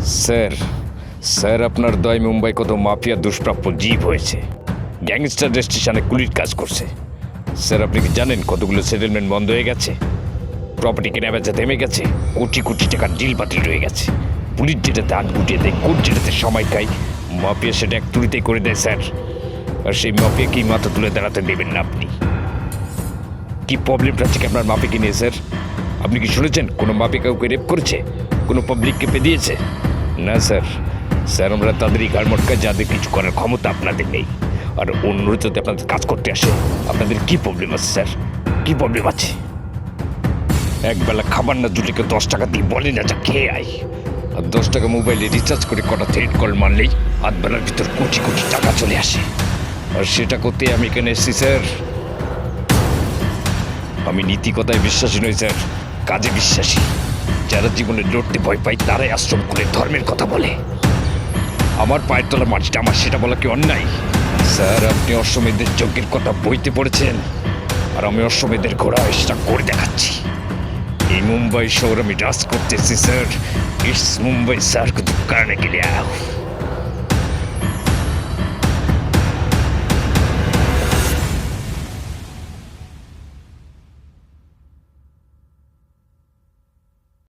Sir sir আপনার দয় মুম্বাই কত মাফিয়া দুষ্প্রাপ্য জীব হয়েছে, গ্যাংস্টার স্টেশনে কুলির কাজ করছে। স্যার আপনি কি জানেন কতগুলো সেটেলমেন্ট বন্ধ হয়ে গেছে, প্রপার্টি কেনা বেচা থেমে গেছে, কোটি কোটি টাকার ডিল বাতিল রয়ে গেছে। পুলিশ যেটাতে আগ গুটিয়ে দেয়, কোর্ট যেটাতে সময় খায়, মাফিয়া সেটা এক তুড়িতেই করে দেয় স্যার। আর সেই মাফিয়াকেই মাথা তুলে দাঁড়াতে দেবেন না আপনি। কি প্রবলেমটা ঠিক আপনার মাফিয়াকে নিয়ে স্যার? আপনি কি শুনেছেন কোনো মাফিয়া কাউকে রেপ করেছে, কোনো পাবলিককে পেদিয়েছে? না স্যার, স্যার আমরা তাদেরই ঘাড় মটকায় যাদের কিছু করার ক্ষমতা আপনাদের নেই। আর অন্যরা যদি আপনাদের কাজ করতে আসে, আপনাদের কি প্রবলেম আছে স্যার? কি প্রবলেম আছে? একবেলা খাবার না জুটিকে 10 টাকা দিয়ে বলে না যা খেয়ে আয়, আর 10 টাকা মোবাইলে রিচার্জ করে কটা থ্রেড কল মারলেই আধবেলার ভিতর কোটি কোটি টাকা চলে আসে। আর সেটা করতে আমি এখানে এসেছি স্যার। আমি নীতি কথায় বিশ্বাসী নই স্যার, কাজে বিশ্বাসী। যারা জীবনে লড়তে ভয় পায় তারাই আশ্রম করে ধর্মের কথা বলে। আমার পায়ের তলা মাটিটা আমার, সেটা বলা কি অন্যায়? স্যার আপনি অশ্বমেধের যজ্ঞের কথা বইতে পড়েছেন, আর আমি অশ্বমেধের ঘোড়া সেটা করে দেখাচ্ছি। এই মুম্বাই শহর আমি রাজ করতেছি স্যার। ইটস মুম্বাই স্যার, কিন্তু কারণে গেলে